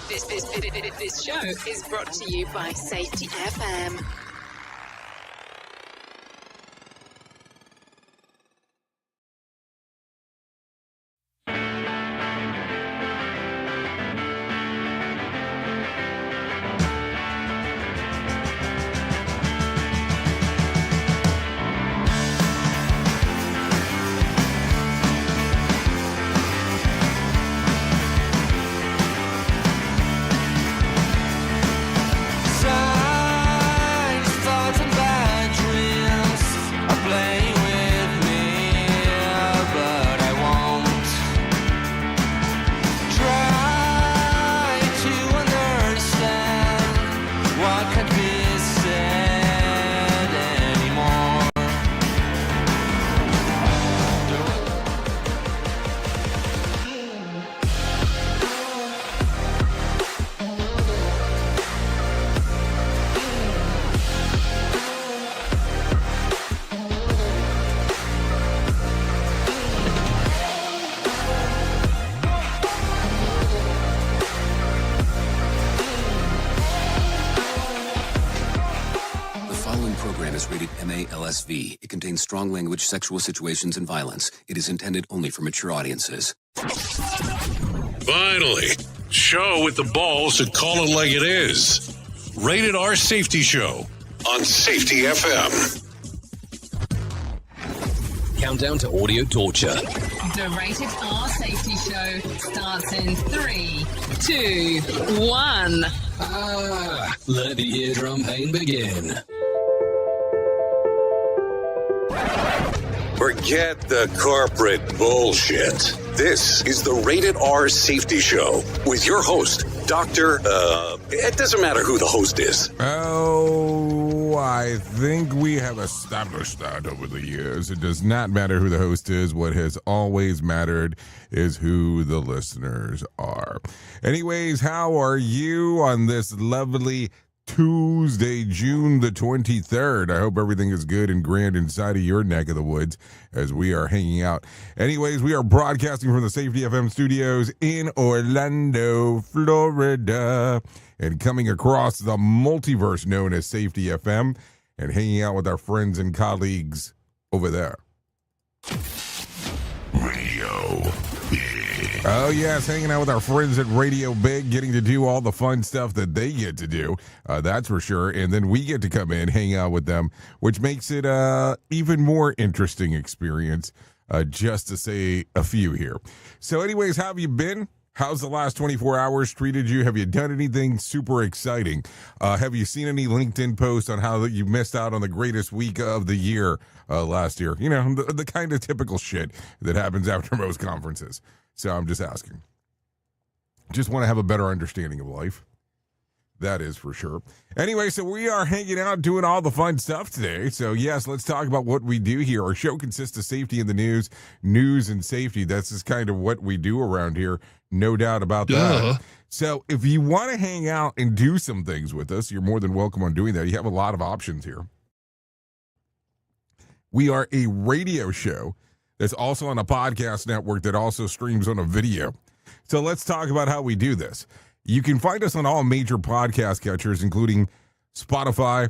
This show is brought to you by Safety FM. LSV. It contains strong language, sexual situations, and violence. It is intended only for mature audiences. Finally, show with the balls to call it like it is. Rated R Safety Show on Safety FM. Countdown to audio torture. The Rated R Safety Show starts in 3, 2, 1. Let the eardrum pain begin. Forget the corporate bullshit. This is the Rated R Safety Show with your host, Dr. It doesn't matter who the host is. Oh, I think we have established that over the years. It does not matter who the host is. What has always mattered is who the listeners are. Anyways, how are you on this lovely Tuesday, June the 23rd. I hope everything is good and grand inside of your neck of the woods as we are hanging out. Anyways, we are broadcasting from the Safety FM studios in Orlando, Florida, and coming across the multiverse known as Safety FM and hanging out with our friends and colleagues over there. Radio Big. Oh, yes, hanging out with our friends at Radio Big, getting to do all the fun stuff that they get to do. That's for sure. And then we get to come in, hang out with them, which makes it even more interesting experience, just to say a few here. So anyways, how have you been? How's the last 24 hours treated you? Have you done anything super exciting? Have you seen any LinkedIn posts on how you missed out on the greatest week of the year last year? You know, the kind of typical shit that happens after most conferences. So I'm just asking. Just want to have a better understanding of life. That is for sure. Anyway, so we are hanging out doing all the fun stuff today. So yes, let's talk about what we do here. Our show consists of safety in the news and safety. That's just kind of what we do around here. No doubt about that. So if you want to hang out and do some things with us, you're more than welcome on doing that. You have a lot of options here. We are a radio show that's also on a podcast network that also streams on a video. So let's talk about how we do this. You can find us on all major podcast catchers, including Spotify,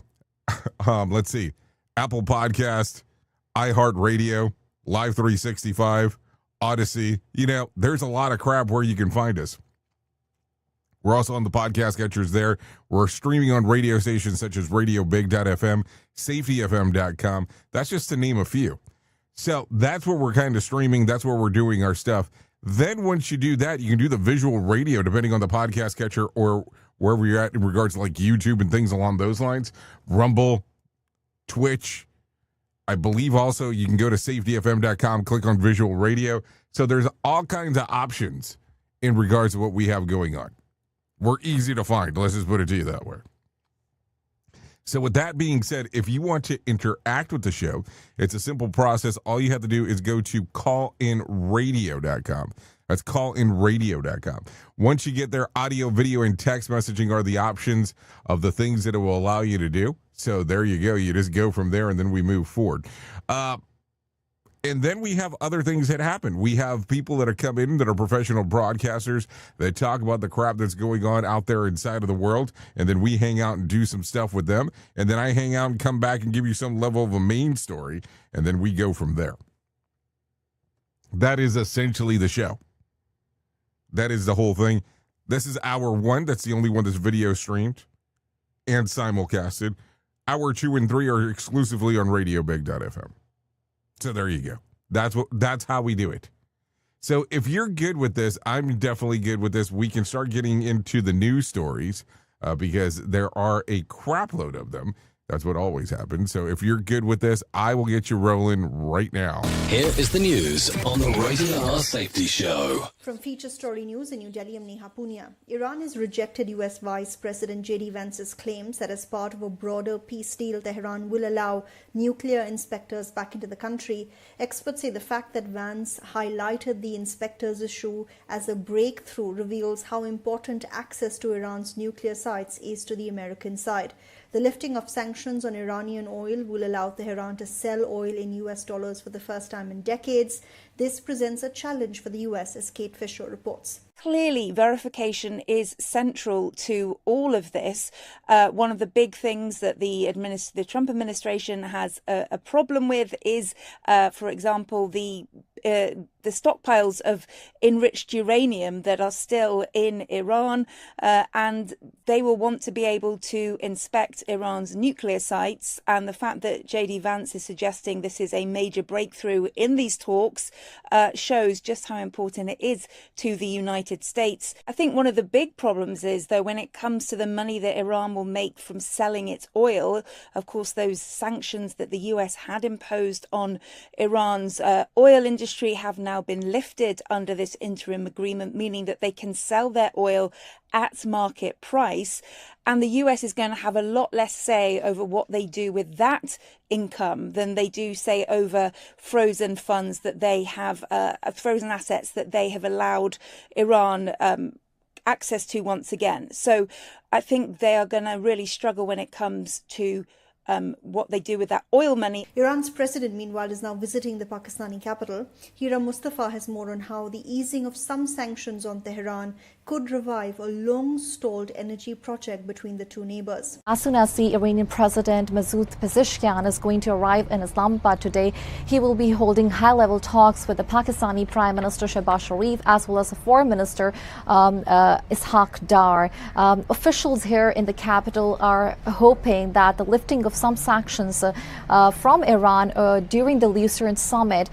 Apple Podcast, iHeartRadio, Live 365, Odyssey. You know, there's a lot of crap where you can find us. We're also on the podcast catchers there. We're streaming on radio stations such as radiobig.fm, safetyfm.com. That's just to name a few. So that's where we're kind of streaming. That's where we're doing our stuff. Then once you do that, you can do the visual radio, depending on the podcast catcher or wherever you're at in regards to like YouTube and things along those lines. Rumble, Twitch. I believe also you can go to safetyfm.com, click on visual radio. So there's all kinds of options in regards to what we have going on. We're easy to find. Let's just put it to you that way. So with that being said, if you want to interact with the show, it's a simple process. All you have to do is go to callinradio.com. That's callinradio.com. Once you get there, audio, video, and text messaging are the options of the things that it will allow you to do. So there you go. You just go from there, and then we move forward. And then we have other things that happen. We have people that have come in that are professional broadcasters that talk about the crap that's going on out there inside of the world. And then we hang out and do some stuff with them. And then I hang out and come back and give you some level of a main story. And then we go from there. That is essentially the show. That is the whole thing. This is hour 1. That's the only one that's video streamed and simulcasted. Hour 2 and 3 are exclusively on radiobig.fm. So there you go. That's how we do it. So if you're good with this, I'm definitely good with this. We can start getting into the news stories because there are a crap load of them. That's what always happens. So if you're good with this, I will get you rolling right now. Here is the news on the Rated R Safety Show. From Feature Story News in New Delhi, I'm Neha Punia. Iran has rejected US Vice President J.D. Vance's claims that as part of a broader peace deal, Tehran will allow nuclear inspectors back into the country. Experts say the fact that Vance highlighted the inspectors issue as a breakthrough reveals how important access to Iran's nuclear sites is to the American side. The lifting of sanctions on Iranian oil will allow Tehran to sell oil in US dollars for the first time in decades. This presents a challenge for the US, as Kate Fisher reports. Clearly, verification is central to all of this. One of the big things that the Trump administration has a problem with is, for example, the stockpiles of enriched uranium that are still in Iran, and they will want to be able to inspect Iran's nuclear sites. And the fact that J.D. Vance is suggesting this is a major breakthrough in these talks shows just how important it is to the United States. I think one of the big problems is, though, when it comes to the money that Iran will make from selling its oil, of course, those sanctions that the US had imposed on Iran's oil industry have now been lifted under this interim agreement, meaning that they can sell their oil at market price. And the US is going to have a lot less say over what they do with that income than they do say over frozen funds that they have, frozen assets that they have allowed Iran access to once again. So I think they are going to really struggle when it comes to what they do with that oil money. Iran's president, meanwhile, is now visiting the Pakistani capital. Hira Mustafa has more on how the easing of some sanctions on Tehran could revive a long-stalled energy project between the two neighbors. As soon as the Iranian President Masoud Pezeshkian is going to arrive in Islamabad today, he will be holding high-level talks with the Pakistani Prime Minister Shehbaz Sharif as well as the Foreign Minister Ishaq Dar. Officials here in the capital are hoping that the lifting of some sanctions from Iran during the Lucerne summit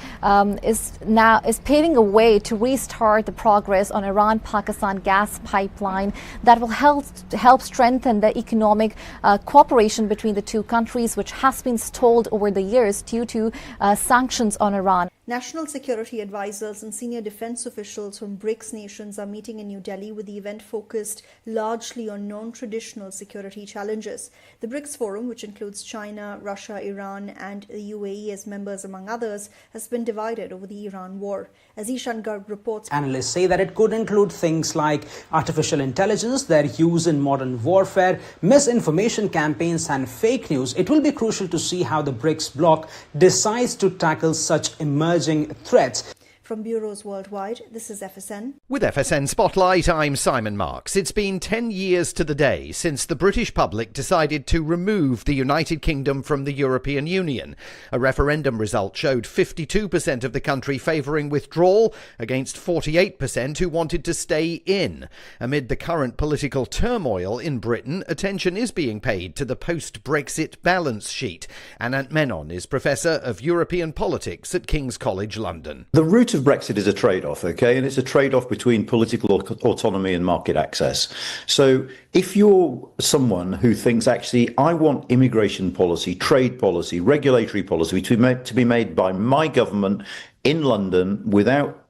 is paving a way to restart the progress on Iran-Pakistan gas pipeline that will help strengthen the economic cooperation between the two countries, which has been stalled over the years due to sanctions on Iran. National security advisors and senior defense officials from BRICS nations are meeting in New Delhi, with the event focused largely on non-traditional security challenges. The BRICS forum, which includes China, Russia, Iran and the UAE as members among others, has been divided over the Iran war. As Ishan Garg reports, analysts say that it could include things like artificial intelligence, their use in modern warfare, misinformation campaigns and fake news. It will be crucial to see how the BRICS bloc decides to tackle such emerging threats. From bureaus worldwide, this is FSN. With FSN Spotlight, I'm Simon Marks. It's been 10 years to the day since the British public decided to remove the United Kingdom from the European Union. A referendum result showed 52% of the country favouring withdrawal against 48% who wanted to stay in. Amid the current political turmoil in Britain, attention is being paid to the post-Brexit balance sheet. Anant Menon is Professor of European Politics at King's College London. The root of Brexit is a trade-off, okay? And it's a trade-off between political autonomy and market access. So if you're someone who thinks, actually, I want immigration policy, trade policy, regulatory policy to be made by my government in London without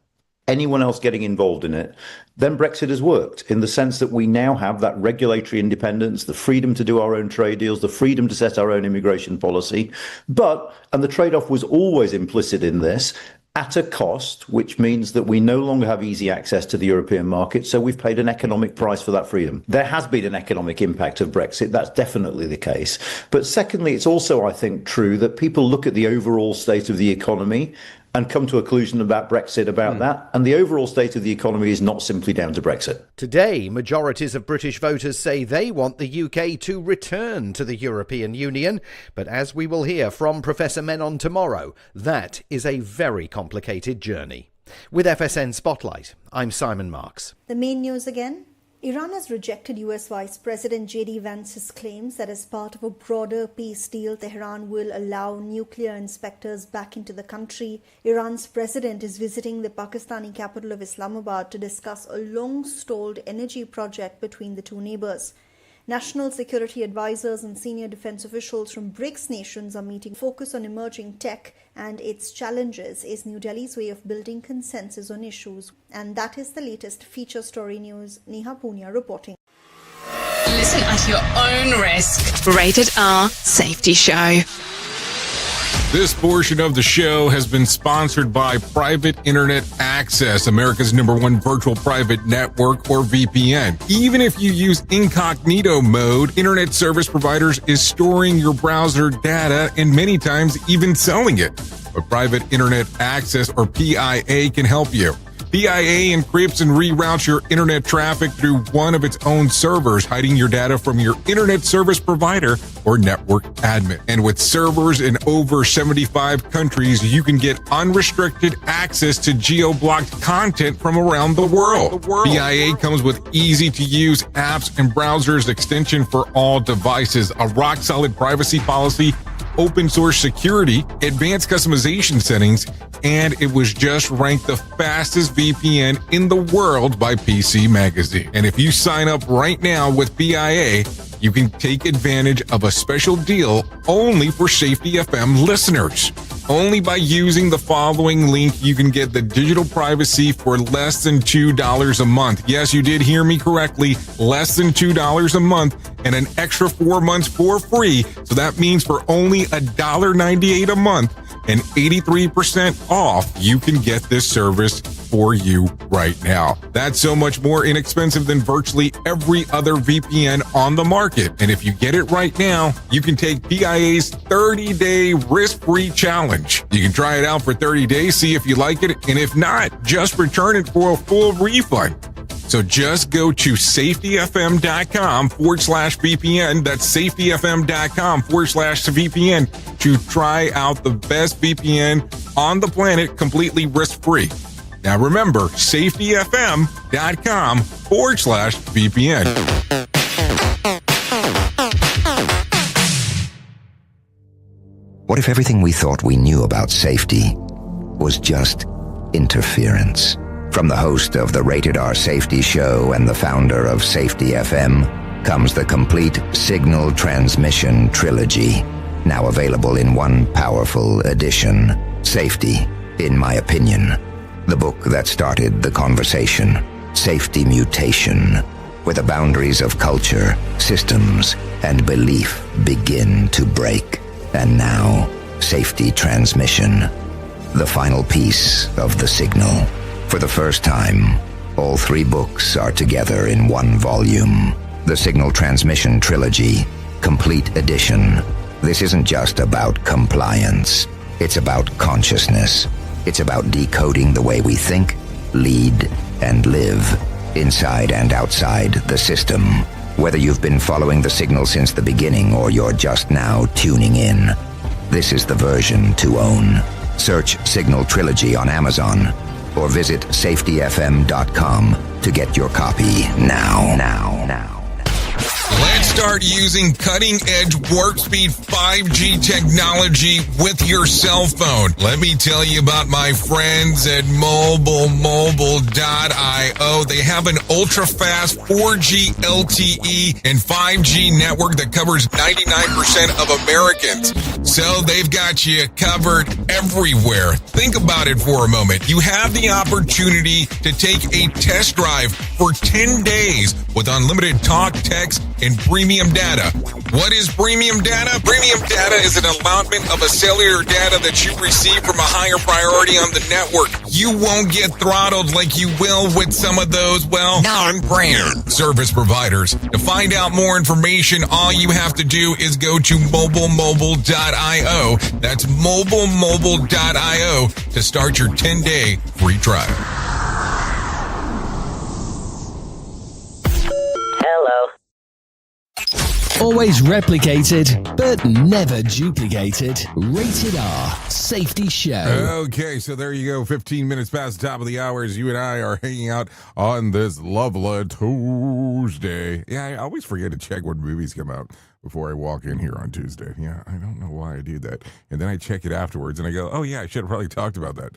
anyone else getting involved in it, then Brexit has worked in the sense that we now have that regulatory independence, the freedom to do our own trade deals, the freedom to set our own immigration policy. But, and the trade-off was always implicit in this, at a cost, which means that we no longer have easy access to the European market, so we've paid an economic price for that freedom. There has been an economic impact of Brexit, that's definitely the case. But secondly, it's also, I think, true that people look at the overall state of the economy and come to a conclusion about Brexit about that. And the overall state of the economy is not simply down to Brexit. Today, majorities of British voters say they want the UK to return to the European Union. But as we will hear from Professor Menon tomorrow, that is a very complicated journey. With FSN Spotlight, I'm Simon Marks. The main news again. Iran has rejected US Vice President J.D. Vance's claims that as part of a broader peace deal, Tehran will allow nuclear inspectors back into the country. Iran's president is visiting the Pakistani capital of Islamabad to discuss a long-stalled energy project between the two neighbors. National security advisors and senior defense officials from BRICS nations are meeting. Focus on emerging tech and its challenges is New Delhi's way of building consensus on issues. And that is the latest feature story news. Neha Punya reporting. Listen at your own risk. Rated R Safety Show. This portion of the show has been sponsored by Private Internet Access, America's #1 virtual private network, or VPN. Even if you use incognito mode, internet service providers is storing your browser data and many times even selling it. But Private Internet Access, or PIA, can help you. PIA encrypts and reroutes your internet traffic through one of its own servers, hiding your data from your internet service provider or network admin. And with servers in over 75 countries, you can get unrestricted access to geo-blocked content from around the world. PIA comes with easy-to-use apps and browsers extension for all devices, a rock-solid privacy policy, open source security, advanced customization settings, and it was just ranked the fastest VPN in the world by PC Magazine. And if you sign up right now with PIA, you can take advantage of a special deal only for Safety FM listeners. Only by using the following link, you can get the digital privacy for less than $2 a month. Yes, you did hear me correctly. Less than $2 a month and an extra 4 months for free. So that means for only $1.98 a month and 83% off, you can get this service for you right now. That's so much more inexpensive than virtually every other VPN on the market. And if you get it right now, you can take PIA's 30-day risk-free challenge. You can try it out for 30 days, see if you like it, and if not, just return it for a full refund. So just go to safetyfm.com/VPN. That's safetyfm.com/VPN to try out the best VPN on the planet completely risk-free. Now remember, safetyfm.com/VPN. What if everything we thought we knew about safety was just interference? From the host of the Rated R Safety Show and the founder of Safety FM comes the complete signal transmission trilogy, now available in one powerful edition. Safety, in my opinion, the book that started the conversation. Safety Mutation, where the boundaries of culture, systems, and belief begin to break. And now, Safety Transmission, the final piece of the signal. For the first time, all three books are together in one volume. The Signal Transmission Trilogy, Complete Edition. This isn't just about compliance. It's about consciousness. It's about decoding the way we think, lead, and live, inside and outside the system. Whether you've been following the signal since the beginning or you're just now tuning in, this is the version to own. Search Signal Trilogy on Amazon or visit safetyfm.com to get your copy now. Let's start using cutting-edge warp-speed 5G technology with your cell phone. Let me tell you about my friends at mobile.io. They have an ultra-fast 4G LTE and 5G network that covers 99% of Americans. So they've got you covered everywhere. Think about it for a moment. You have the opportunity to take a test drive for 10 days with unlimited talk, text, and premium data. What is premium data? Premium data is an allotment of a cellular data that you receive from a higher priority on the network. You won't get throttled like you will with some of those, well, non-brand service providers. To find out more information, all you have to do is go to mobilemobile.io. That's mobilemobile.io to start your 10-day free trial. Hello. Always replicated, but never duplicated. Rated R Safety Show. Okay, so there you go. 15 minutes past the top of the hour as you and I are hanging out on this lovely Tuesday. Yeah, I always forget to check what movies come out before I walk in here on Tuesday. Yeah, I don't know why I do that. And then I check it afterwards and I go, oh yeah, I should have probably talked about that.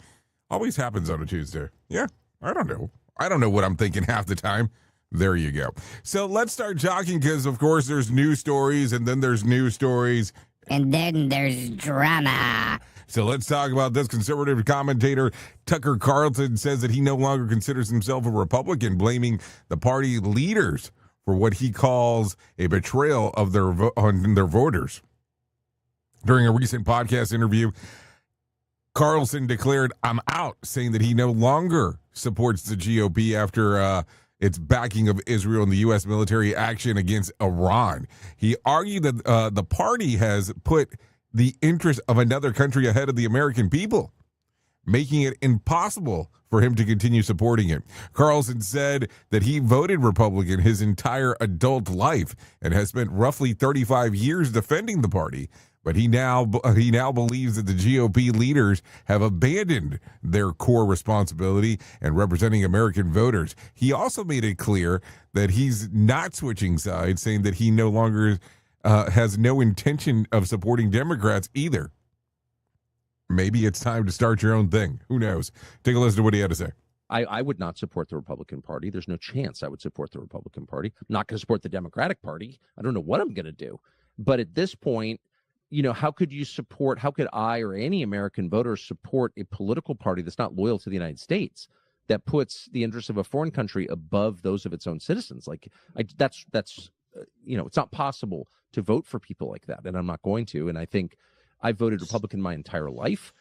Always happens on a Tuesday. Yeah, I don't know. I don't know what I'm thinking half the time. There you go. So let's start talking because, of course, there's news stories and then there's news stories. And then there's drama. So let's talk about this. Conservative commentator Tucker Carlson says that he no longer considers himself a Republican, blaming the party leaders for what he calls a betrayal of their voters. During a recent podcast interview, Carlson declared, "I'm out," saying that he no longer supports the GOP after its backing of Israel and the U.S. military action against Iran. He argued that the party has put the interest of another country ahead of the American people, making it impossible for him to continue supporting it. Carlson said that he voted Republican his entire adult life and has spent roughly 35 years defending the party. But he now believes that the GOP leaders have abandoned their core responsibility and representing American voters. He also made it clear that he's not switching sides, saying that he no longer has no intention of supporting Democrats either. Maybe it's time to start your own thing. Who knows? Take a listen to what he had to say. I would not support the Republican Party. There's no chance I would support the Republican Party. I'm not going to support the Democratic Party. I don't know what I'm going to do. But at this point, you know, how could I or any American voter support a political party that's not loyal to the United States, that puts the interests of a foreign country above those of its own citizens? That's it's not possible to vote for people like that, and I'm not going to. And I think I voted Republican my entire life.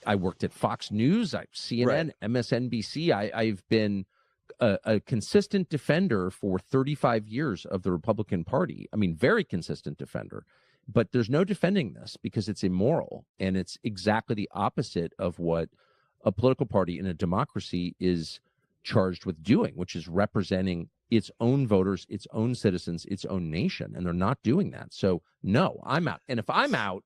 I worked at Fox News, CNN, right. MSNBC. I've been a consistent defender for 35 years of the Republican Party. I mean, very consistent defender. But there's no defending this because it's immoral, and it's exactly the opposite of what a political party in a democracy is charged with doing, which is representing its own voters, its own citizens, its own nation, and they're not doing that. So, no, I'm out. And if I'm out,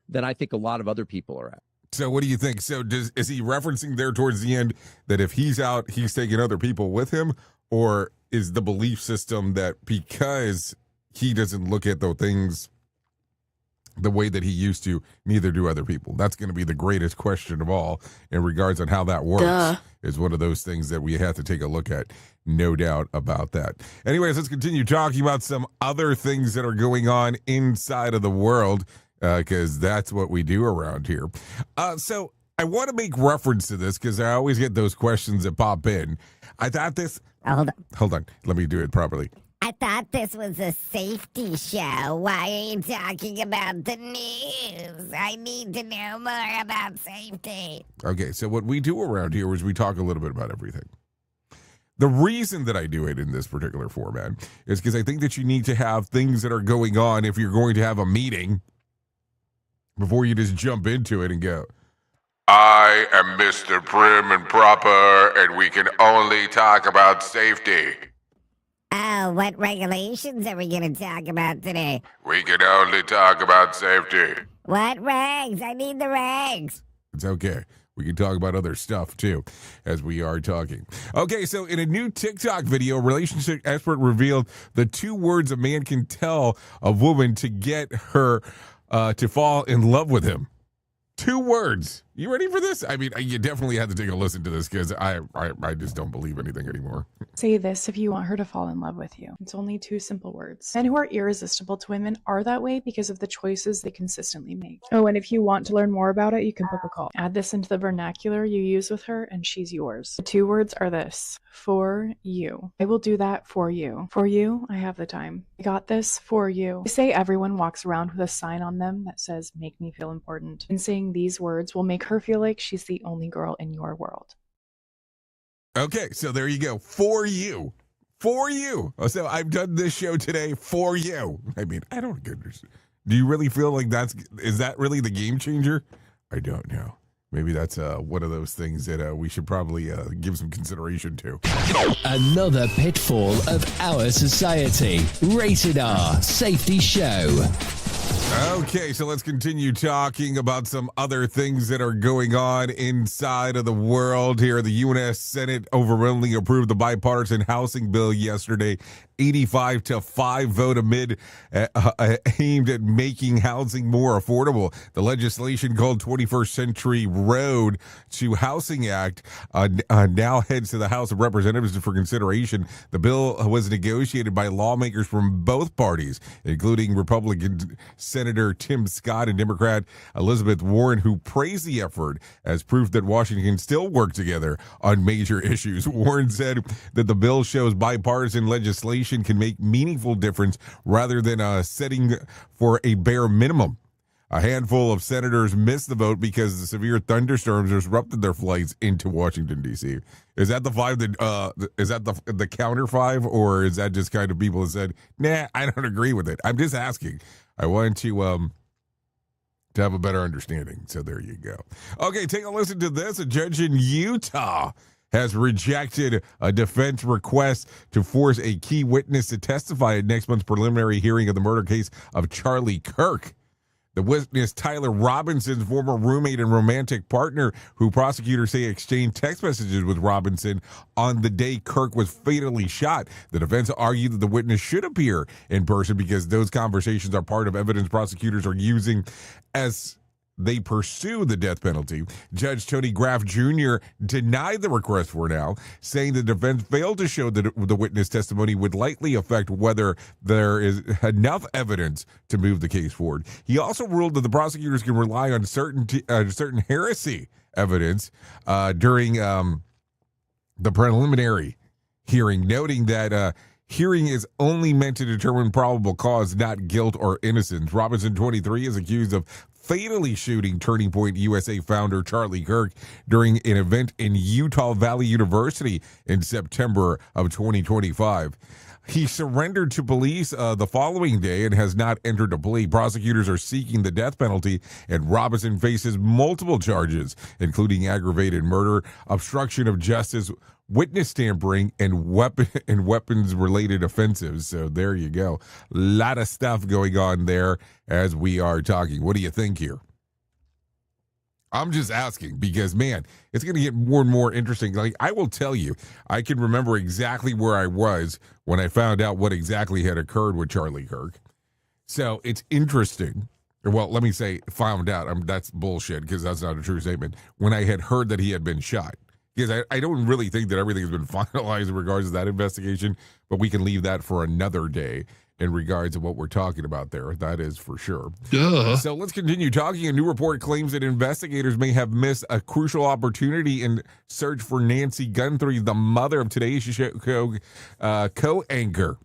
then I think a lot of other people are out. So what do you think? So is he referencing there towards the end that if he's out, he's taking other people with him? Or is the belief system that because he doesn't look at the things the way that he used to, neither do other people? That's going to be the greatest question of all in regards on how that works. Is one of those things that we have to take a look at. No doubt about that. Anyways, let's continue talking about some other things that are going on inside of the world, because that's what we do around here. So I want to make reference to this because I always get those questions that pop in. I thought this... Hold on. Let me do it properly. I thought this was a safety show. Why are you talking about the news? I need to know more about safety. Okay, so what we do around here is we talk a little bit about everything. The reason that I do it in this particular format is because I think that you need to have things that are going on if you're going to have a meeting before you just jump into it and go, I am Mr. Prim and Proper, and we can only talk about safety. Oh, what regulations are we going to talk about today? We can only talk about safety. What regs? I need the regs. It's okay. We can talk about other stuff, too, as we are talking. Okay, so in a new TikTok video, a relationship expert revealed the 2 words a man can tell a woman to get her to fall in love with him. 2 words. You ready for this? I mean, you definitely have to take a listen to this because I just don't believe anything anymore. Say this if you want her to fall in love with you. It's only 2 simple words. Men who are irresistible to women are that way because of the choices they consistently make. Oh, and if you want to learn more about it, you can book a call. Add this into the vernacular you use with her, and she's yours. The 2 words are this: for you. I will do that for you. For you, I have the time. I got this for you. I say everyone walks around with a sign on them that says, "Make me feel important." And saying these words will make her feel like she's the only girl in your world. Okay, so there you go. For you. For you. So I've done this show today for you. I mean, I don't understand. Do you really feel like is that really the game changer? I don't know. Maybe that's one of those things that we should probably give some consideration to. Another pitfall of our society. Rated R Safety Show. Okay, so let's continue talking about some other things that are going on inside of the world here. The U.S. Senate overwhelmingly approved the bipartisan housing bill yesterday, 85-5 vote aimed at making housing more affordable. The legislation called 21st Century Road to Housing Act now heads to the House of Representatives for consideration. The bill was negotiated by lawmakers from both parties, including Republican Senator Tim Scott and Democrat Elizabeth Warren, who praised the effort as proof that Washington can still work together on major issues. Warren said that the bill shows bipartisan legislation can make meaningful difference rather than setting for a bare minimum. A handful of senators missed the vote because the severe thunderstorms disrupted their flights into Washington, D.C. Is that the 5 that is that the counter 5, or is that just kind of people that said, nah, I don't agree with it? I'm just asking. I wanted to have a better understanding. So there you go. Okay, take a listen to this. A judge in Utah has rejected a defense request to force a key witness to testify at next month's preliminary hearing of the murder case of Charlie Kirk. The witness, Tyler Robinson's former roommate and romantic partner, who prosecutors say exchanged text messages with Robinson on the day Kirk was fatally shot. The defense argued that the witness should appear in person because those conversations are part of evidence prosecutors are using as they pursue the death penalty. Judge Tony Graff Jr. denied the request for now, saying the defense failed to show that the witness testimony would likely affect whether there is enough evidence to move the case forward. He also ruled that the prosecutors can rely on certain heresy evidence during the preliminary hearing, noting that hearing is only meant to determine probable cause, not guilt or innocence. Robinson, 23, is accused of fatally shooting Turning Point USA founder Charlie Kirk during an event in Utah Valley University in September of 2025. He surrendered to police the following day and has not entered a plea. Prosecutors are seeking the death penalty, and Robinson faces multiple charges, including aggravated murder, obstruction of justice, witness tampering, and weapons-related offenses. So there you go. A lot of stuff going on there as we are talking. What do you think here? I'm just asking because, man, it's going to get more and more interesting. Like, I will tell you, I can remember exactly where I was when I found out what exactly had occurred with Charlie Kirk. So it's interesting. Well, let me say found out. That's bullshit because that's not a true statement. When I had heard that he had been shot. Because I don't really think that everything has been finalized in regards to that investigation, but we can leave that for another day in regards to what we're talking about there. That is for sure. Duh. So let's continue talking. A new report claims that investigators may have missed a crucial opportunity in search for Nancy Guthrie, the mother of Today's Show co-anchor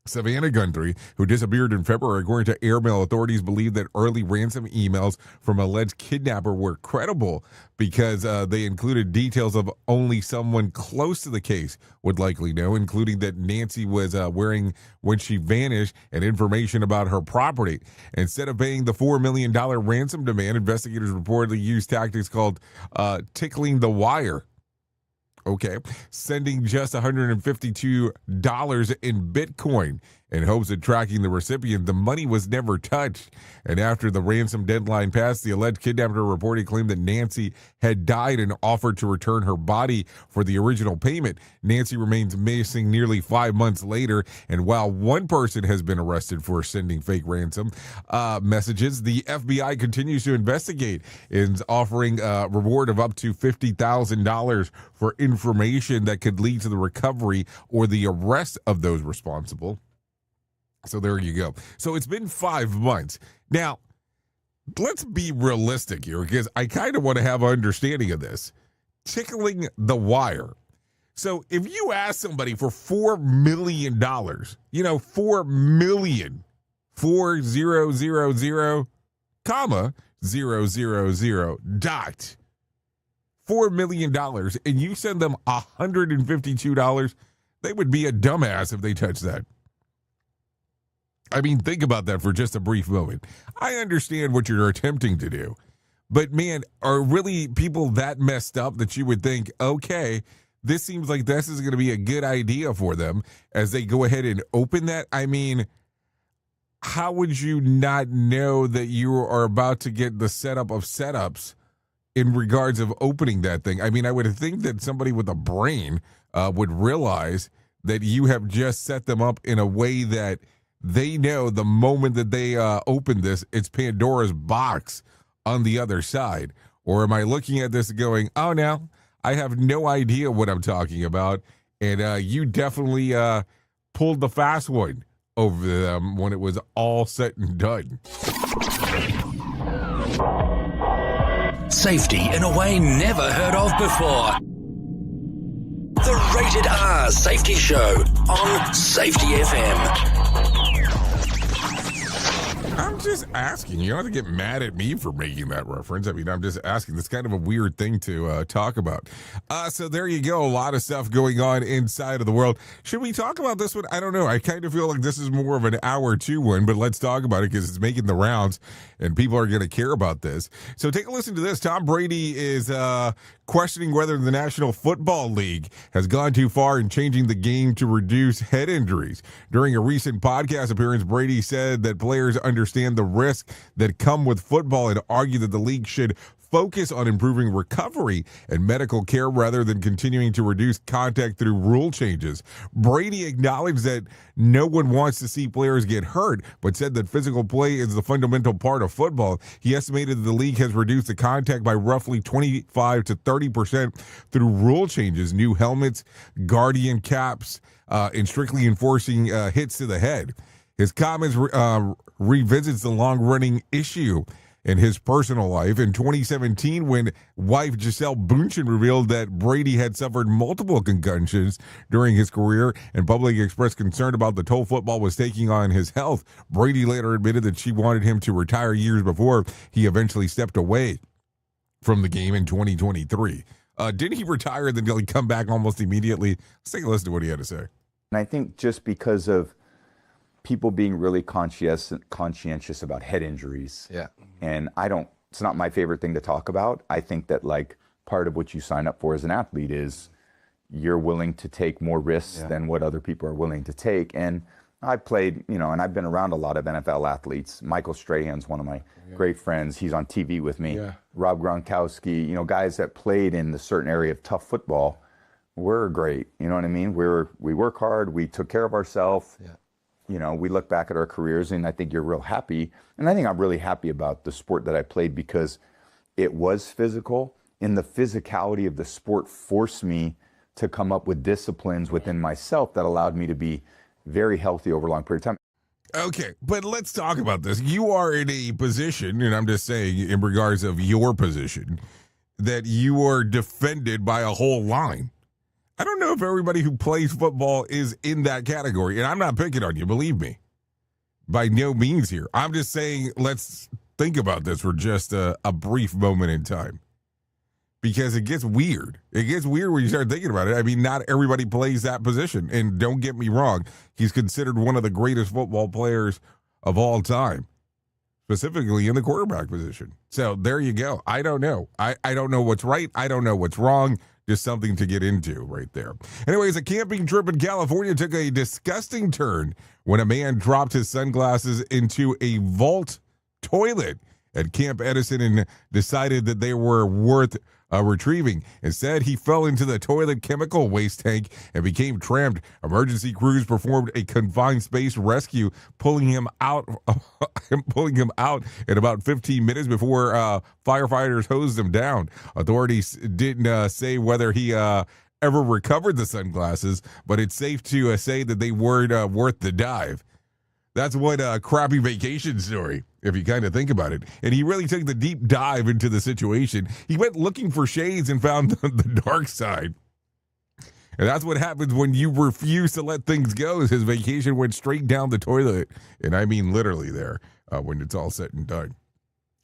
Savannah Guthrie, who disappeared in February. According to airmail, authorities believe that early ransom emails from alleged kidnapper were credible because they included details of only someone close to the case would likely know, including that Nancy was wearing when she vanished and information about her property. Instead of paying the $4 million ransom demand, investigators reportedly used tactics called tickling the wire. Okay, sending just $152 in Bitcoin in hopes of tracking the recipient. The money was never touched. And after the ransom deadline passed, the alleged kidnapper reportedly claimed that Nancy had died and offered to return her body for the original payment. Nancy remains missing nearly 5 months later. And while one person has been arrested for sending fake ransom messages, the FBI continues to investigate and is offering a reward of up to $50,000 for information that could lead to the recovery or the arrest of those responsible. So there you go. So it's been 5 months. Now, let's be realistic here because I kind of want to have an understanding of this. Tickling the wire. So if you ask somebody for $4 million, $4 million, 4000, comma, 000 dot, $4 million, and you send them $152, they would be a dumbass if they touched that. I mean, think about that for just a brief moment. I understand what you're attempting to do, but man, are really people that messed up that you would think, okay, this seems like this is going to be a good idea for them as they go ahead and open that? I mean, how would you not know that you are about to get the setup of setups in regards of opening that thing? I mean, I would think that somebody with a brain would realize that you have just set them up in a way that they know the moment that they open this, it's Pandora's box on the other side. Or am I looking at this going, oh, no, I have no idea what I'm talking about, and you definitely pulled the fast one over them when it was all said and done. Safety in a way never heard of before. The Rated R Safety Show on Safety FM. I'm just asking. You don't have to get mad at me for making that reference. I mean, I'm just asking. It's kind of a weird thing to talk about. So there you go. A lot of stuff going on inside of the world. Should we talk about this one? I don't know. I kind of feel like this is more of an hour 2 one, but let's talk about it because it's making the rounds and people are going to care about this. So take a listen to this. Tom Brady is questioning whether the National Football League has gone too far in changing the game to reduce head injuries. During a recent podcast appearance, Brady said that players understand the risks that come with football and argued that the league should focus on improving recovery and medical care rather than continuing to reduce contact through rule changes. Brady acknowledged that no one wants to see players get hurt, but said that physical play is the fundamental part of football. He estimated that the league has reduced the contact by roughly 25 to 30% through rule changes, new helmets, guardian caps, and strictly enforcing hits to the head. His comments revisits the long-running issue in his personal life. In 2017, when wife Gisele Bündchen revealed that Brady had suffered multiple concussions during his career and publicly expressed concern about the toll football was taking on his health, Brady later admitted that she wanted him to retire years before he eventually stepped away from the game in 2023. Didn't he retire and then come back almost immediately? Let's take a listen to what he had to say. And I think just because of people being really conscientious about head injuries. Yeah. And it's not my favorite thing to talk about. I think that part of what you sign up for as an athlete is you're willing to take more risks than what other people are willing to take. And I played, and I've been around a lot of NFL athletes. Michael Strahan's one of my great friends. He's on TV with me. Yeah. Rob Gronkowski, guys that played in the certain area of tough football. We're great. You know what I mean? We work hard. We took care of ourselves. Yeah. We look back at our careers, and I think you're real happy. And I think I'm really happy about the sport that I played because it was physical, and the physicality of the sport forced me to come up with disciplines within myself that allowed me to be very healthy over a long period of time. Okay, but let's talk about this. You are in a position, and I'm just saying in regards of your position, that you are defended by a whole line. I don't know if everybody who plays football is in that category, and I'm not picking on you, believe me. By no means here. I'm just saying let's think about this for just a brief moment in time. Because it gets weird. It gets weird when you start thinking about it. I mean, not everybody plays that position. And don't get me wrong, he's considered one of the greatest football players of all time, specifically in the quarterback position. So there you go. I don't know. I don't know what's right. I don't know what's wrong. Just something to get into right there. Anyways, a camping trip in California took a disgusting turn when a man dropped his sunglasses into a vault toilet at Camp Edison and decided that they were worth retrieving. Instead, he fell into the toilet chemical waste tank and became trapped. Emergency crews performed a confined space rescue, pulling him out in about 15 minutes before firefighters hosed him down. Authorities didn't say whether he ever recovered the sunglasses, but it's safe to say that they weren't worth the dive. That's one crappy vacation story, if you kind of think about it. And he really took the deep dive into the situation. He went looking for shades and found the dark side. And that's what happens when you refuse to let things go. His vacation went straight down the toilet. And I mean literally there, when it's all said and done.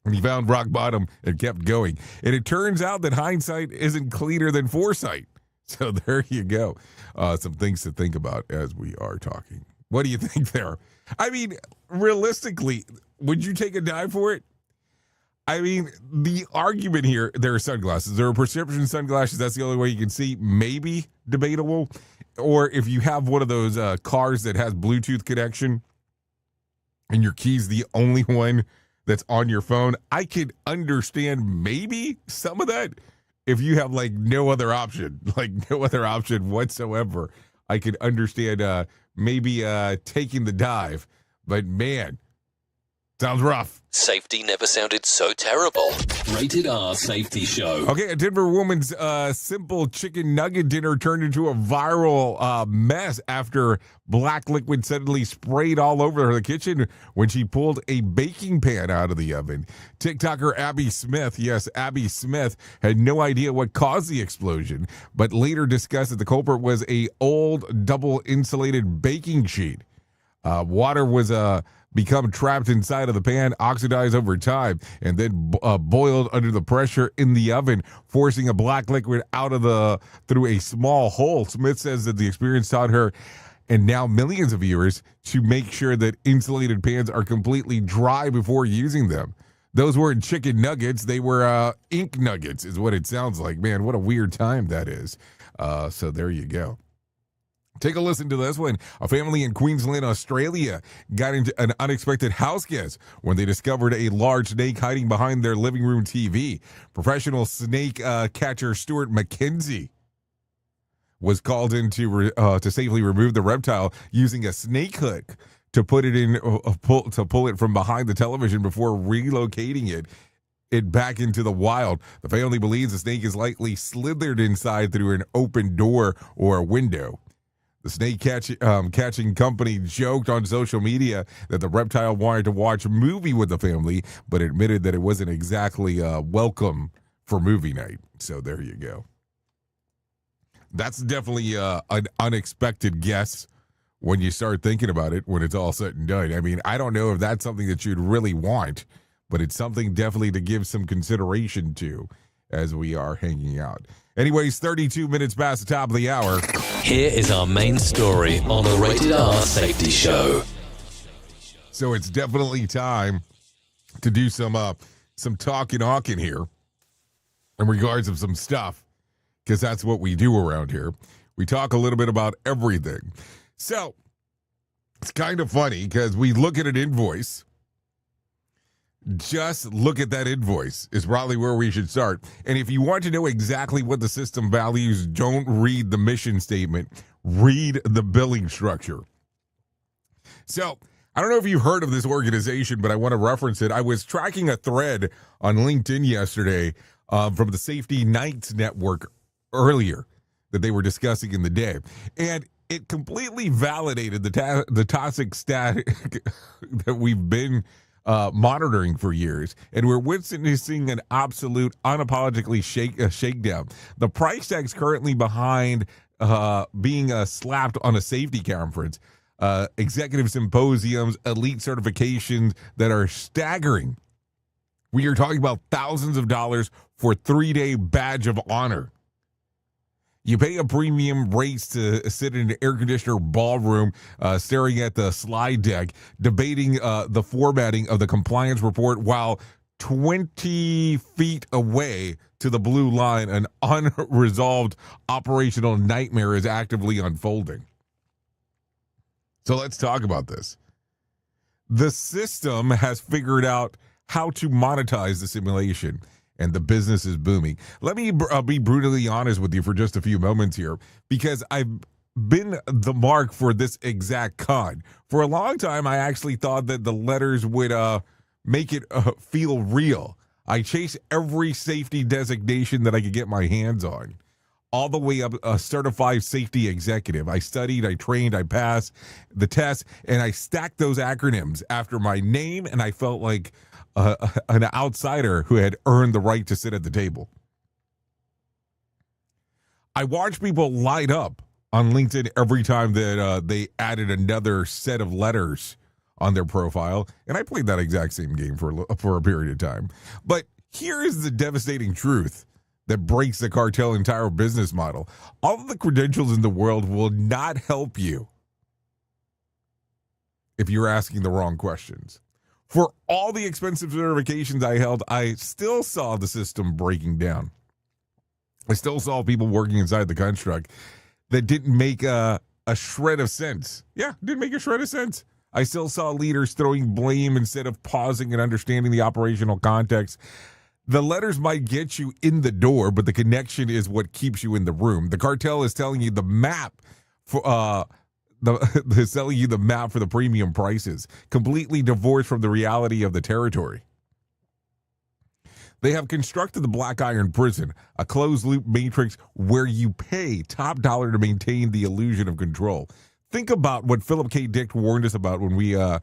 And he found rock bottom and kept going. And it turns out that hindsight isn't cleaner than foresight. So there you go. Some things to think about as we are talking. What do you think there? I mean, realistically, would you take a dive for it? I mean, the argument here, there are sunglasses. There are prescription sunglasses. That's the only way you can see. Maybe debatable. Or if you have one of those cars that has Bluetooth connection and your key's the only one that's on your phone, I could understand maybe some of that. If you have no other option whatsoever, I could understand maybe taking the dive. But man, sounds rough. Safety never sounded so terrible. Rated R Safety Show. Okay, a Denver woman's simple chicken nugget dinner turned into a viral mess after black liquid suddenly sprayed all over the kitchen when she pulled a baking pan out of the oven. TikToker Abby Smith, yes, Abby Smith, had no idea what caused the explosion, but later discussed that the culprit was a old double insulated baking sheet. Water was become trapped inside of the pan, oxidized over time, and then boiled under the pressure in the oven, forcing a black liquid out of through a small hole. Smith says that the experience taught her and now millions of viewers to make sure that insulated pans are completely dry before using them. Those weren't chicken nuggets, they were ink nuggets is what it sounds like. Man, what a weird time that is. So there you go. Take a listen to this one. A family in Queensland, Australia got into an unexpected house guest when they discovered a large snake hiding behind their living room TV. Professional snake catcher Stuart McKenzie was called in to safely remove the reptile using a snake hook to put it in, pull it from behind the television before relocating it back into the wild. The family believes the snake is likely slithered inside through an open door or a window. The snake catching company joked on social media that the reptile wanted to watch a movie with the family, but admitted that it wasn't exactly welcome for movie night. So there you go. That's definitely an unexpected guess when you start thinking about it, when it's all said and done. I mean, I don't know if that's something that you'd really want, but it's something definitely to give some consideration to as we are hanging out. Anyways, 32 minutes past the top of the hour. Here is our main story on the Rated R Safety Show. So it's definitely time to do some talking here in regards of some stuff, because that's what we do around here. We talk a little bit about everything. So it's kind of funny because we look at an invoice. Just look at that invoice is probably where we should start. And if you want to know exactly what the system values, don't read the mission statement. Read the billing structure. So I don't know if you've heard of this organization, but I want to reference it. I was tracking a thread on LinkedIn yesterday from the Safety Nights Network earlier that they were discussing in the day. And it completely validated the toxic static that we've been monitoring for years, and we're witnessing an absolute unapologetically shakedown. The price tag's currently behind being slapped on a safety conference, executive symposiums, elite certifications that are staggering. We are talking about thousands of dollars for a 3-day badge of honor. You pay a premium rates to sit in an air conditioner ballroom, staring at the slide deck, debating the formatting of the compliance report while 20 feet away to the blue line, an unresolved operational nightmare is actively unfolding. So let's talk about this. The system has figured out how to monetize the simulation, and the business is booming. Let me be brutally honest with you for just a few moments here, because I've been the mark for this exact con. For a long time, I actually thought that the letters would make it feel real. I chased every safety designation that I could get my hands on, all the way up a certified safety executive. I studied, I trained, I passed the test, and I stacked those acronyms after my name, and I felt like an outsider who had earned the right to sit at the table. I watched people light up on LinkedIn every time that they added another set of letters on their profile, and I played that exact same game for a period of time. But here is the devastating truth that breaks the cartel entire business model. All of the credentials in the world will not help you if you're asking the wrong questions. For all the expensive certifications I held, I still saw the system breaking down. I still saw people working inside the construct that didn't make a shred of sense. Yeah, didn't make a shred of sense. I still saw leaders throwing blame instead of pausing and understanding the operational context. The letters might get you in the door, but the connection is what keeps you in the room. The cartel is telling you the map for they're selling you the map for the premium prices, completely divorced from the reality of the territory. They have constructed the Black Iron Prison, a closed-loop matrix where you pay top dollar to maintain the illusion of control. Think about what Philip K. Dick warned us about when we are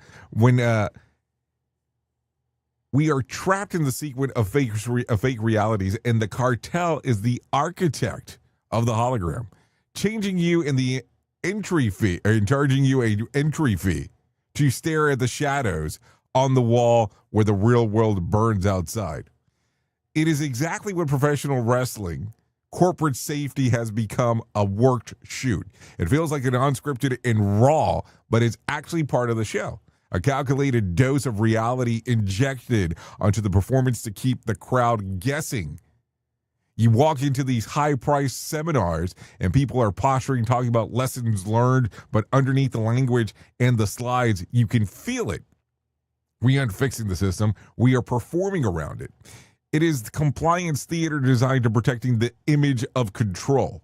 trapped in the sequence of fake realities, and the cartel is the architect of the hologram, changing you in the entry fee, or charging you an entry fee to stare at the shadows on the wall where the real world burns outside. It is exactly what professional wrestling, corporate safety has become a worked shoot. It feels like an unscripted and raw, but it's actually part of the show. A calculated dose of reality injected onto the performance to keep the crowd guessing. You walk into these high-priced seminars and people are posturing, talking about lessons learned, but underneath the language and the slides, you can feel it. We aren't fixing the system. We are performing around it. It is the compliance theater designed to protecting the image of control.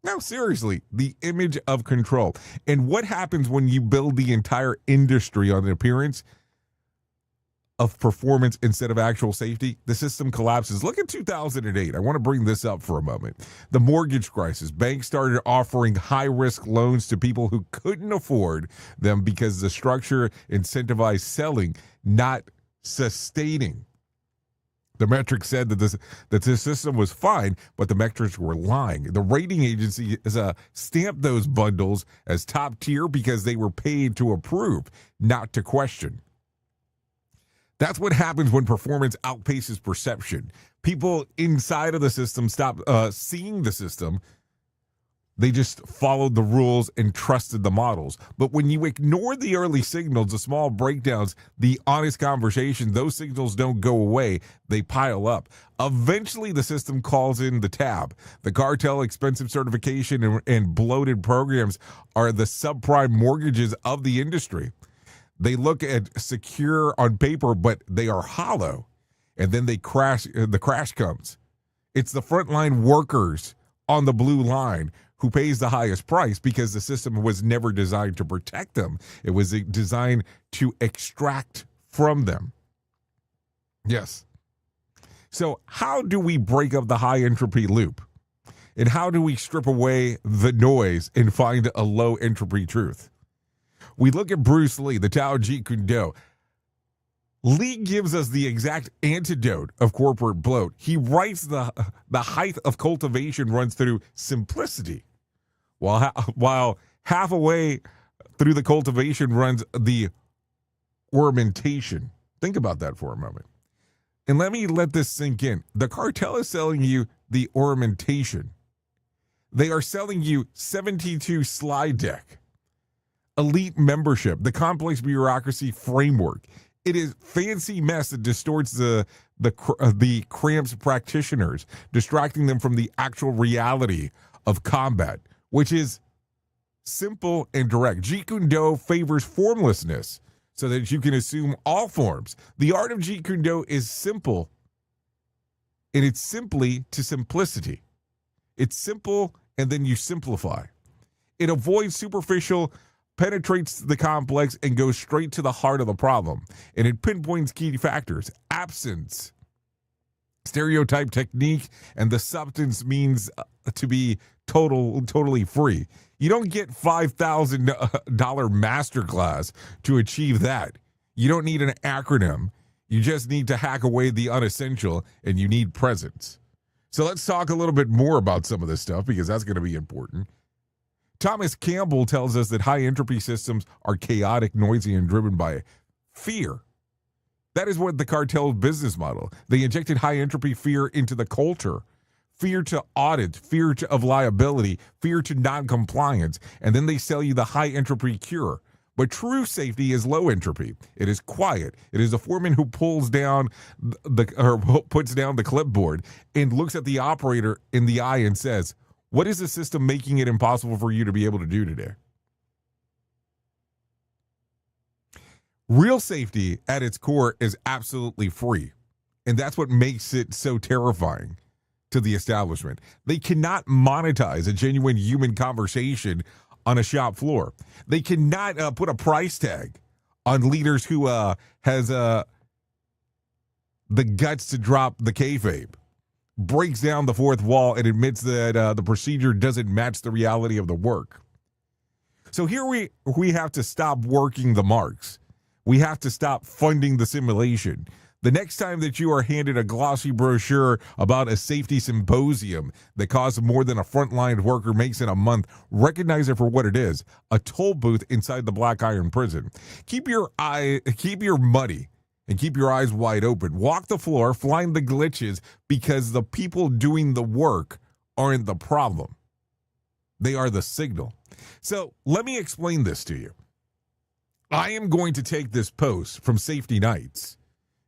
Now, seriously, the image of control. And what happens when you build the entire industry on the appearance of performance instead of actual safety? The system collapses. Look at 2008. I want to bring this up for a moment. The mortgage crisis. Banks started offering high-risk loans to people who couldn't afford them because the structure incentivized selling, not sustaining. The metrics said that this system was fine, but the metrics were lying. The rating agency stamped those bundles as top tier because they were paid to approve, not to question. That's what happens when performance outpaces perception. People inside of the system stop seeing the system. They just followed the rules and trusted the models. But when you ignore the early signals, the small breakdowns, the honest conversation, those signals don't go away. They pile up. Eventually, the system calls in the tab. The cartel, expensive certification, and bloated programs are the subprime mortgages of the industry. They look at secure on paper, but they are hollow. And then they crash. The crash comes. It's the frontline workers on the blue line who pays the highest price because the system was never designed to protect them. It was designed to extract from them. Yes. So how do we break up the high entropy loop? And how do we strip away the noise and find a low entropy truth? We look at Bruce Lee, the Tao Jeet Kune Do. Lee gives us the exact antidote of corporate bloat. He writes the height of cultivation runs through simplicity, while half away through the cultivation runs the ornamentation. Think about that for a moment. And let this sink in. The cartel is selling you the ornamentation. They are selling you 72 slide deck, elite membership, the complex bureaucracy framework, It is fancy mess that distorts the cramps practitioners, distracting them from the actual reality of combat, which is simple and direct. Jeet Kune Do favors formlessness so that you can assume all forms. The art of Jeet Kune Do is simple, and it's simply to simplicity. It's simple, and then you simplify. It avoids superficial, penetrates the complex, and goes straight to the heart of the problem. And it pinpoints key factors: absence, stereotype technique, and the substance means to be totally free. You don't get $5,000 masterclass to achieve that. You don't need an acronym. You just need to hack away the unessential, and you need presence. So let's talk a little bit more about some of this stuff, because that's going to be important. Thomas Campbell tells us that high-entropy systems are chaotic, noisy, and driven by fear. That is what the cartel business model. They injected high-entropy fear into the culture. Fear to audit, fear of liability, fear to non-compliance, and then they sell you the high-entropy cure. But true safety is low entropy. It is quiet. It is a foreman who puts down the clipboard and looks at the operator in the eye and says, "What is the system making it impossible for you to be able to do today?" Real safety at its core is absolutely free, and that's what makes it so terrifying to the establishment. They cannot monetize a genuine human conversation on a shop floor. They cannot put a price tag on leaders who has the guts to drop the kayfabe, breaks down the fourth wall, and admits that the procedure doesn't match the reality of the work. So here we have to stop working the marks. We have to stop funding the simulation. The next time that you are handed a glossy brochure about a safety symposium that costs more than a frontline worker makes in a month, recognize it for what it is: a toll booth inside the Black Iron prison. Keep your money and keep your eyes wide open. Walk the floor, find the glitches, because the people doing the work aren't the problem. They are the signal. So let me explain this to you. I am going to take this post from Safety Nights.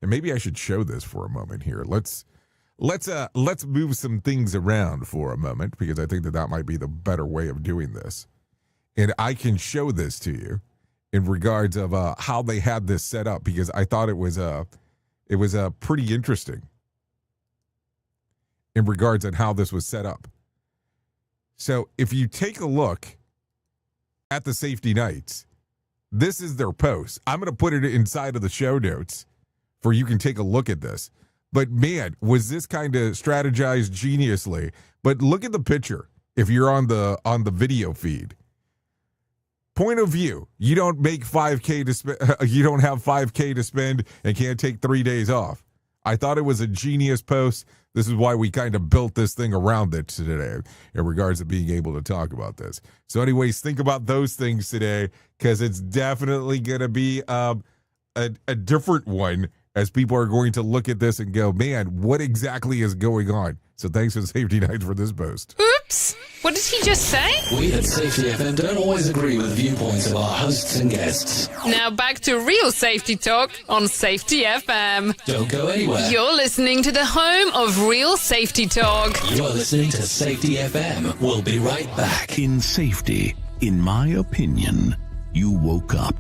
And maybe I should show this for a moment here. Let's move some things around for a moment, because I think that might be the better way of doing this. And I can show this to you in regards of how they had this set up, because I thought it was pretty interesting in regards on how this was set up. So if you take a look at the Safety Nights, this is their post. I'm going to put it inside of the show notes for you can take a look at this. But man, was this kind of strategized geniusly. But look at the picture if you're on the video feed. Point of view, you don't make $5K to spend, you don't have $5K to spend and can't take 3 days off. I thought it was a genius post. This is why we kind of built this thing around it today in regards to being able to talk about this. So anyways, think about those things today, because it's definitely going to be a different one, as people are going to look at this and go, man, what exactly is going on? So thanks to Safety Nights for this post. Oops! What did he just say? We at Safety FM don't always agree with the viewpoints of our hosts and guests. Now back to real safety talk on Safety FM. Don't go anywhere. You're listening to the home of real safety talk. You're listening to Safety FM. We'll be right back. In safety, in my opinion, you woke up.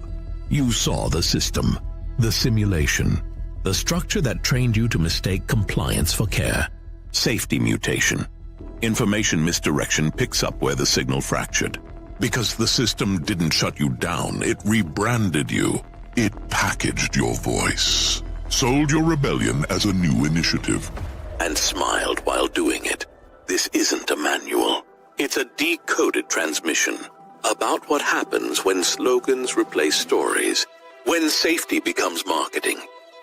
You saw the system, the simulation, the structure that trained you to mistake compliance for care. Safety mutation. Information misdirection picks up where the signal fractured. Because the system didn't shut you down, it rebranded you. It packaged your voice, sold your rebellion as a new initiative, and smiled while doing it. This isn't a manual. It's a decoded transmission about what happens when slogans replace stories, when safety becomes marketing,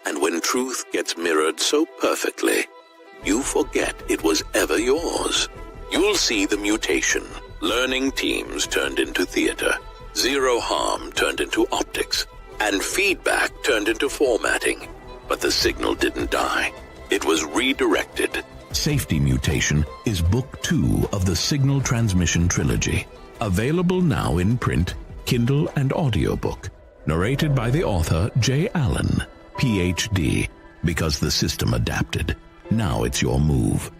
and when truth gets mirrored so perfectly, you forget it was ever yours. You'll see the mutation. Learning teams turned into theater, zero harm turned into optics, and feedback turned into formatting. But the signal didn't die. It was redirected. Safety Mutation is Book 2 of the Signal Transmission Trilogy. Available now in print, Kindle, and audiobook. Narrated by the author Jay Allen. PhD, because the system adapted. Now it's your move.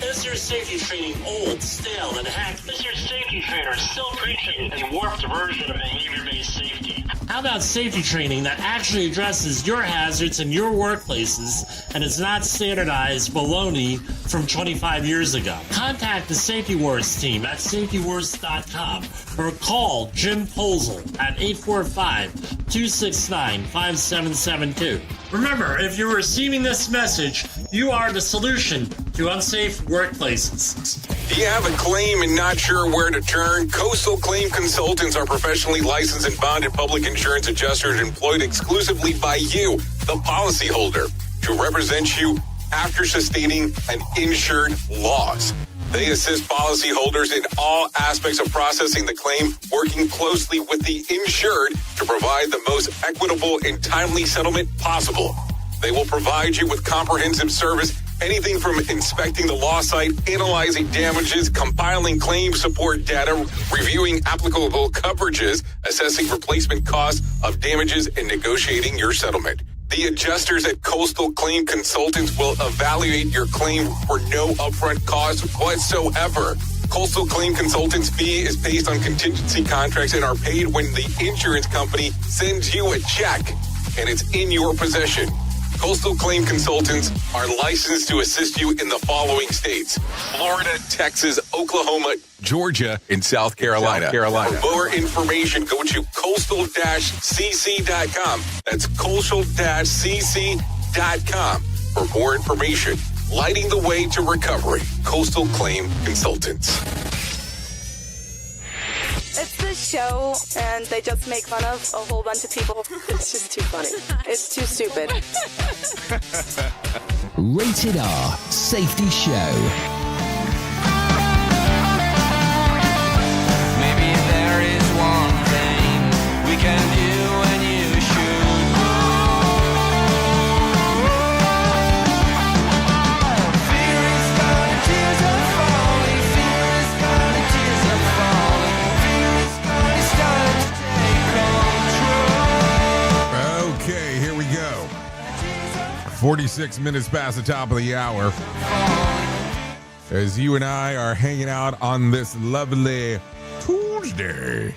Is your safety training old, stale, and hacked? Is your safety trainer still preaching a warped version of behavior-based safety? How about safety training that actually addresses your hazards in your workplaces and is not standardized baloney from 25 years ago? Contact the Safety Wars team at safetywars.com or call Jim Posel at 845-269-5772. Remember, if you're receiving this message, you are the solution to unsafe workplaces. Do you have a claim and not sure where to turn? Coastal Claim Consultants are professionally licensed and bonded public insurance adjusters employed exclusively by you, the policyholder, to represent you after sustaining an insured loss. They assist policyholders in all aspects of processing the claim, working closely with the insured to provide the most equitable and timely settlement possible. They will provide you with comprehensive service, anything from inspecting the loss site, analyzing damages, compiling claim support data, reviewing applicable coverages, assessing replacement costs of damages, and negotiating your settlement. The adjusters at Coastal Claim Consultants will evaluate your claim for no upfront cost whatsoever. Coastal Claim Consultants' fee is based on contingency contracts and are paid when the insurance company sends you a check and it's in your possession. Coastal Claim Consultants are licensed to assist you in the following states: Florida, Texas, Oklahoma, Georgia, and South Carolina. For more information, go to coastal-cc.com. That's coastal-cc.com. For more information, lighting the way to recovery. Coastal Claim Consultants. It's this show, and they just make fun of a whole bunch of people. It's just too funny. It's too stupid. Rated R Safety Show. Maybe there is one thing we can do and you should do. Fear is gonna tears are falling. Fear is gonna tears are falling. Fear is gonna start to take control. Okay, here we go. 46 minutes past the top of the hour. As you and I are hanging out on this lovely Tuesday.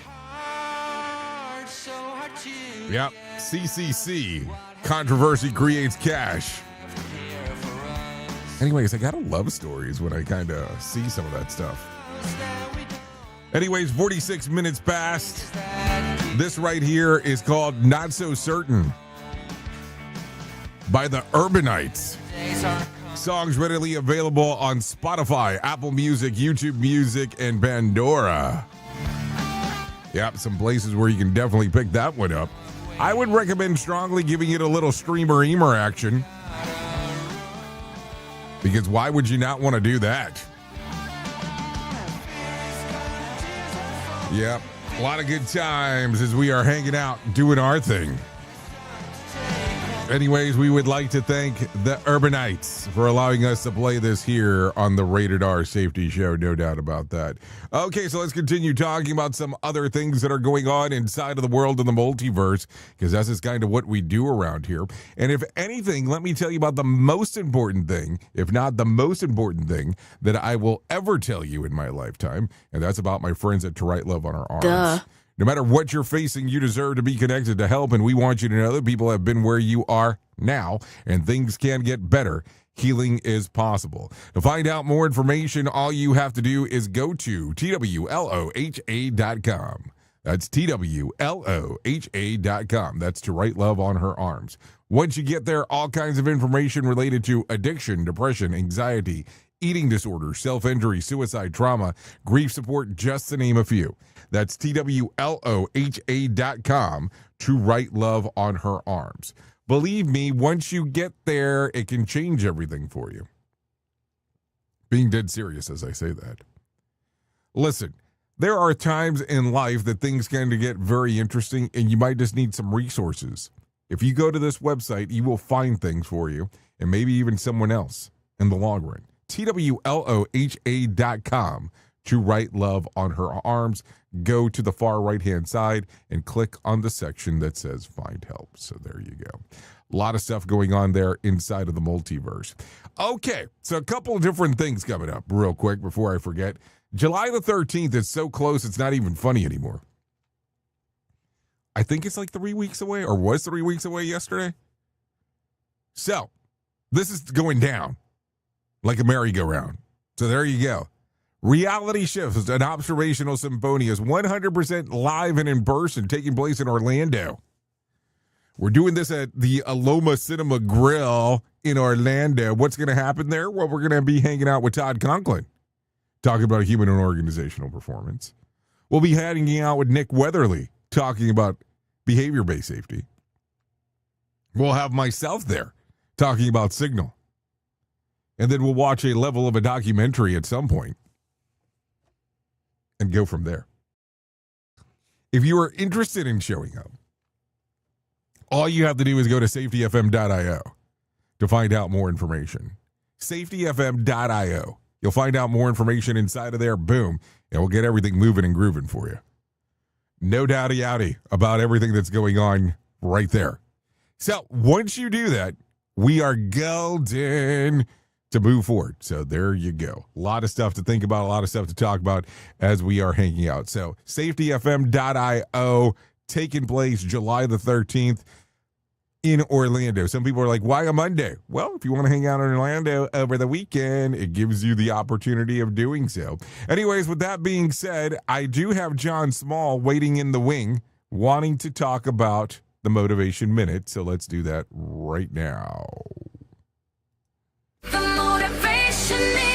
Yep, CCC. Controversy creates cash. Anyways, I gotta love stories when I kind of see some of that stuff. Anyways, 46 minutes past. This right here is called Not So Certain by the Urbanites. Songs readily available on Spotify, Apple Music, YouTube Music, and Pandora. Yep, some places where you can definitely pick that one up. I would recommend strongly giving it a little streamer-eamer action. Because why would you not want to do that? Yep, a lot of good times as we are hanging out, doing our thing. Anyways, we would like to thank the Urbanites for allowing us to play this here on the Rated R Safety Show, no doubt about that. Okay, so let's continue talking about some other things that are going on inside of the world of the multiverse, because that's just kind of what we do around here. And if anything, let me tell you about the most important thing, if not the most important thing, that I will ever tell you in my lifetime, and that's about my friends at To Right Love on Our Arms. Duh. No matter what you're facing, you deserve to be connected to help, and we want you to know that people have been where you are now, and things can get better. Healing is possible. To find out more information, all you have to do is go to TWLOHA.com. That's TWLOHA.com. That's To Right Love on Her Arms. Once you get there, all kinds of information related to addiction, depression, anxiety, eating disorders, self-injury, suicide, trauma, grief support, just to name a few. That's TWLOHA.com, To Right Love on Her Arms. Believe me, once you get there, it can change everything for you. Being dead serious as I say that. Listen, there are times in life that things can get very interesting, and you might just need some resources. If you go to this website, you will find things for you, and maybe even someone else in the long run. TWLOHA.com, to write love on her arms. Go to the far right-hand side and click on the section that says Find Help. So there you go. A lot of stuff going on there inside of the multiverse. Okay, so a couple of different things coming up real quick before I forget. July the 13th is so close, it's not even funny anymore. I think it's like 3 weeks away, or was 3 weeks away yesterday. So, this is going down like a merry-go-round. So there you go. Reality Shifts, an observational symphony, is 100% live and in person, taking place in Orlando. We're doing this at the Aloma Cinema Grill in Orlando. What's going to happen there? Well, we're going to be hanging out with Todd Conklin, talking about human and organizational performance. We'll be hanging out with Nick Weatherly, talking about behavior-based safety. We'll have myself there, talking about Signal. And then we'll watch a level of a documentary at some point and go from there. If you are interested in showing up, all you have to do is go to safetyfm.io to find out more information. Safetyfm.io. You'll find out more information inside of there. Boom. And we'll get everything moving and grooving for you. No doubty about everything that's going on right there. So once you do that, we are golden to move forward. So there you go. A lot of stuff to think about, a lot of stuff to talk about as we are hanging out. So safetyfm.io, taking place July the 13th in Orlando. Some people are like, why a Monday? Well, if you want to hang out in Orlando over the weekend, it gives you the opportunity of doing so. Anyways, with that being said, I do have John Small waiting in the wing, wanting to talk about the Motivation Minute. So let's do that right now. The Motivation Minute.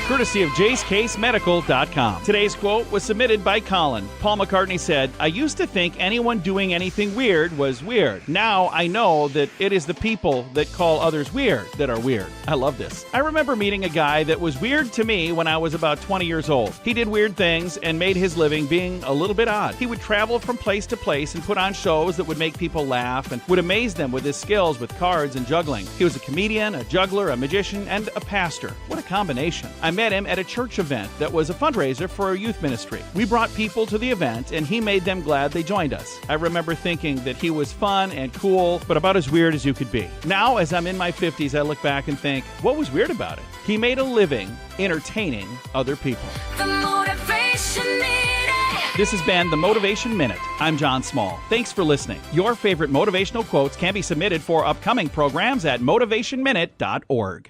Courtesy of JaceCaseMedical.com. Today's quote was submitted by Colin. Paul McCartney said, I used to think anyone doing anything weird was weird. Now I know that it is the people that call others weird that are weird. I love this. I remember meeting a guy that was weird to me when I was about 20 years old. He did weird things and made his living being a little bit odd. He would travel from place to place and put on shows that would make people laugh and would amaze them with his skills with cards and juggling. He was a comedian, a juggler, a magician, and a pastor. What a combination. I met him at a church event that was a fundraiser for a youth ministry. We brought people to the event and he made them glad they joined us. I remember thinking that he was fun and cool, but about as weird as you could be. Now, as I'm in my 50s, I look back and think, what was weird about it? He made a living entertaining other people. The Motivation Minute. This has been the Motivation Minute. I'm John Small. Thanks for listening. Your favorite motivational quotes can be submitted for upcoming programs at motivationminute.org.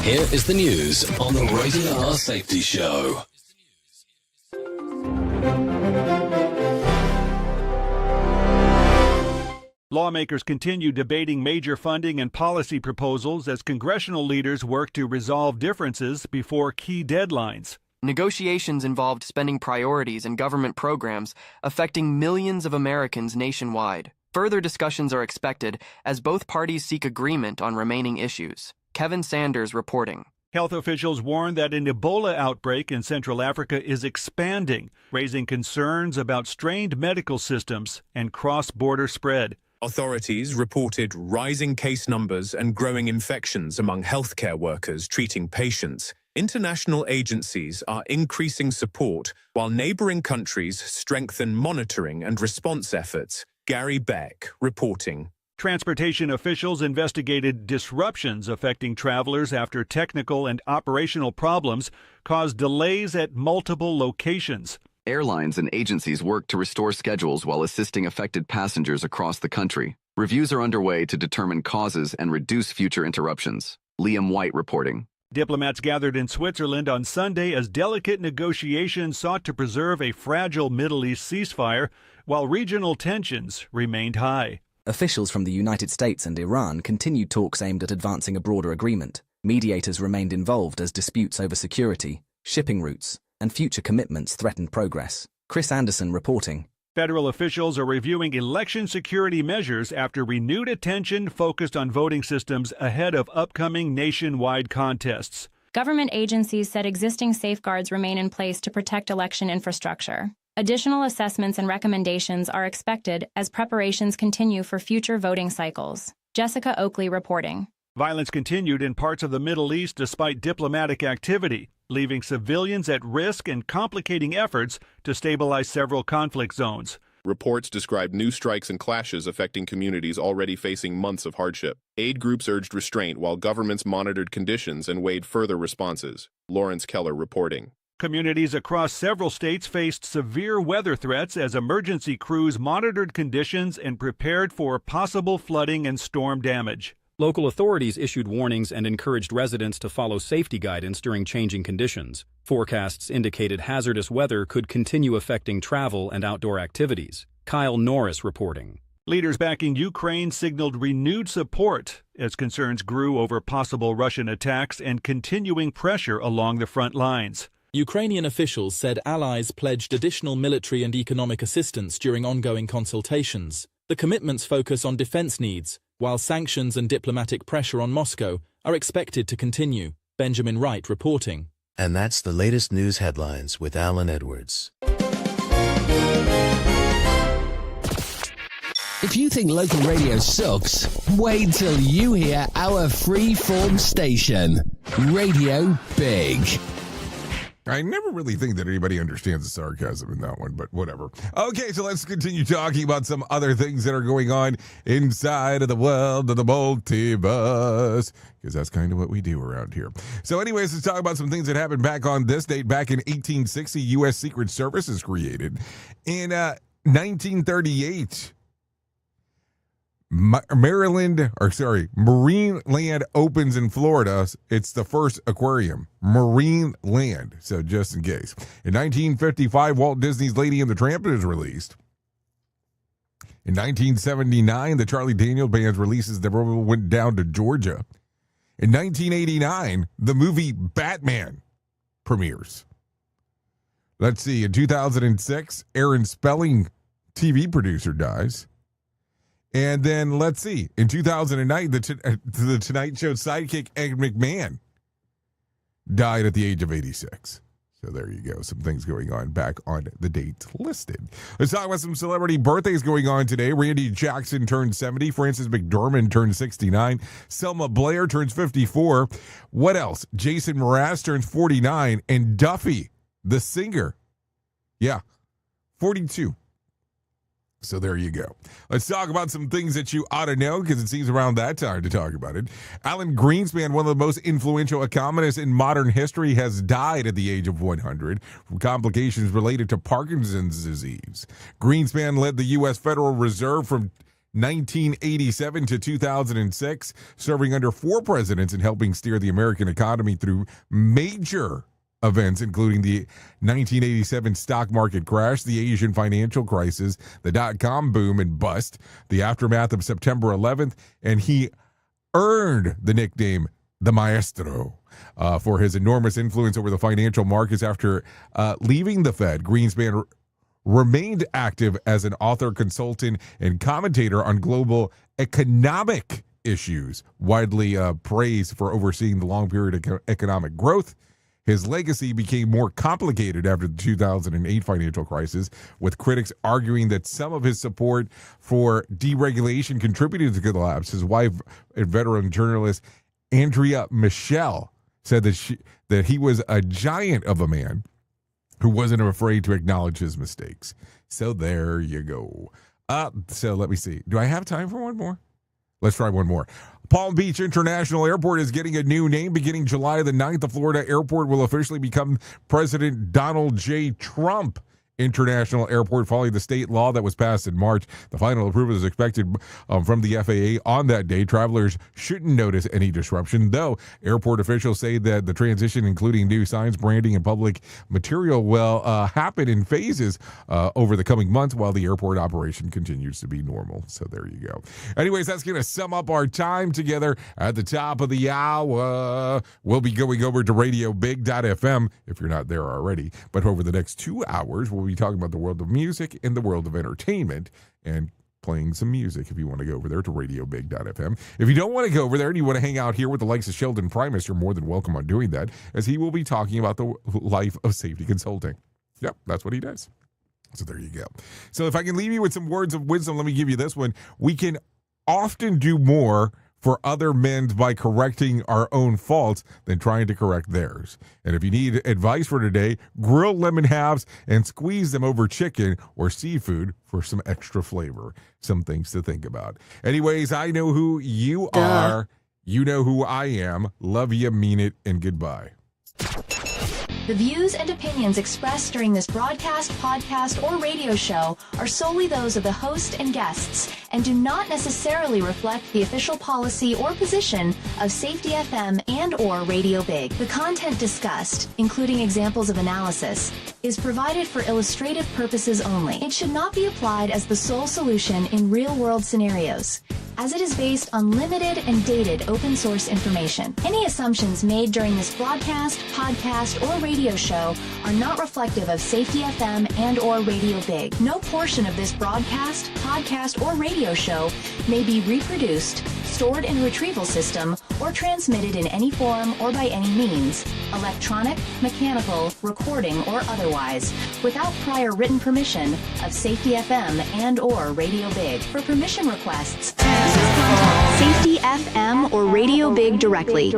Here is the news on the Rated R Safety Show. Lawmakers continue debating major funding and policy proposals as congressional leaders work to resolve differences before key deadlines. Negotiations involved spending priorities and government programs affecting millions of Americans nationwide. Further discussions are expected as both parties seek agreement on remaining issues. Kevin Sanders reporting. Health officials warn that an Ebola outbreak in Central Africa is expanding, raising concerns about strained medical systems and cross-border spread. Authorities reported rising case numbers and growing infections among healthcare workers treating patients. International agencies are increasing support while neighboring countries strengthen monitoring and response efforts. Gary Beck reporting. Transportation officials investigated disruptions affecting travelers after technical and operational problems caused delays at multiple locations. Airlines and agencies work to restore schedules while assisting affected passengers across the country. Reviews are underway to determine causes and reduce future interruptions. Liam White reporting. Diplomats gathered in Switzerland on Sunday as delicate negotiations sought to preserve a fragile Middle East ceasefire while regional tensions remained high. Officials from the United States and Iran continued talks aimed at advancing a broader agreement. Mediators remained involved as disputes over security, shipping routes, and future commitments threatened progress. Chris Anderson reporting. Federal officials are reviewing election security measures after renewed attention focused on voting systems ahead of upcoming nationwide contests. Government agencies said existing safeguards remain in place to protect election infrastructure. Additional assessments and recommendations are expected as preparations continue for future voting cycles. Jessica Oakley reporting. Violence continued in parts of the Middle East despite diplomatic activity, leaving civilians at risk and complicating efforts to stabilize several conflict zones. Reports described new strikes and clashes affecting communities already facing months of hardship. Aid groups urged restraint while governments monitored conditions and weighed further responses. Lawrence Keller reporting. Communities across several states faced severe weather threats as emergency crews monitored conditions and prepared for possible flooding and storm damage. Local authorities issued warnings and encouraged residents to follow safety guidance during changing conditions. Forecasts indicated hazardous weather could continue affecting travel and outdoor activities. Kyle Norris reporting. Leaders backing Ukraine signaled renewed support as concerns grew over possible Russian attacks and continuing pressure along the front lines. Ukrainian officials said allies pledged additional military and economic assistance during ongoing consultations. The commitments focus on defense needs, while sanctions and diplomatic pressure on Moscow are expected to continue. Benjamin Wright reporting. And that's the latest news headlines with Alan Edwards. If you think local radio sucks, wait till you hear our free-form station, Radio Big. I never really think that anybody understands the sarcasm in that one, but whatever. Okay, so let's continue talking about some other things that are going on inside of the world of the multiverse, because that's kind of what we do around here. So anyways, let's talk about some things that happened back on this date. Back in 1860, U.S. Secret Service is created. In 1938, Marine Land opens in Florida. It's the first aquarium, Marine Land. So just in case. In 1955, Walt Disney's Lady and the Tramp is released. In 1979, the Charlie Daniels Band releases The Rover Went Down to Georgia. In 1989, the movie Batman premieres. Let's see. In 2006, Aaron Spelling, TV producer, dies. And then, let's see, in 2009, the Tonight Show sidekick, Ed McMahon, died at the age of 86. So there you go. Some things going on back on the dates listed. Let's talk about some celebrity birthdays going on today. Randy Jackson turned 70. Frances McDormand turned 69. Selma Blair turns 54. What else? Jason Mraz turns 49. And Duffy, the singer, 42. So there you go. Let's talk about some things that you ought to know, because it seems around that time to talk about it. Alan Greenspan, one of the most influential economists in modern history, has died at the age of 100 from complications related to Parkinson's disease. Greenspan led the U.S. Federal Reserve from 1987 to 2006, serving under 4 presidents and helping steer the American economy through major events, including the 1987 stock market crash, the Asian financial crisis, the dot-com boom and bust, the aftermath of September 11th, and he earned the nickname the Maestro for his enormous influence over the financial markets. After leaving the Fed, Greenspan remained active as an author, consultant, and commentator on global economic issues, widely praised for overseeing the long period of economic growth. His legacy became more complicated after the 2008 financial crisis, with critics arguing that some of his support for deregulation contributed to the collapse. His wife and veteran journalist Andrea Michelle said that he was a giant of a man who wasn't afraid to acknowledge his mistakes. So there you go. So let me see. Do I have time for one more? Let's try one more. Palm Beach International Airport is getting a new name beginning July the 9th. The Florida airport will officially become President Donald J. Trump International Airport, following the state law that was passed in March. The final approval is expected from the FAA on that day. Travelers shouldn't notice any disruption, though airport officials say that the transition, including new signs, branding, and public material, will happen in phases over the coming months while the airport operation continues to be normal. So there you go. Anyways, that's going to sum up our time together at the top of the hour. We'll be going over to radiobig.fm if you're not there already. But over the next 2 hours, we'll be talking about the world of music and the world of entertainment and playing some music if you want to go over there to radiobig.fm. If you don't want to go over there and you want to hang out here with the likes of Sheldon Primus, you're more than welcome on doing that, as he will be talking about the life of safety consulting. Yep, that's what he does. So there you go. So if I can leave you with some words of wisdom, let me give you this one. We can often do more for other men by correcting our own faults than trying to correct theirs. And if you need advice for today, grill lemon halves and squeeze them over chicken or seafood for some extra flavor. Some things to think about. Anyways, I know who you are. You know who I am. Love you, mean it, and goodbye. The views and opinions expressed during this broadcast, podcast, or radio show are solely those of the host and guests and do not necessarily reflect the official policy or position of Safety FM and/or Radio Big. The content discussed, including examples of analysis, is provided for illustrative purposes only. It should not be applied as the sole solution in real-world scenarios, as it is based on limited and dated open source information. Any assumptions made during this broadcast, podcast, or radio show are not reflective of Safety FM and/or Radio Big. No portion of this broadcast, podcast, or radio show may be reproduced, stored in a retrieval system, or transmitted in any form or by any means, electronic, mechanical, recording, or otherwise, without prior written permission of Safety FM and/or Radio Big. For permission requests, contact Safety FM or Radio Big directly.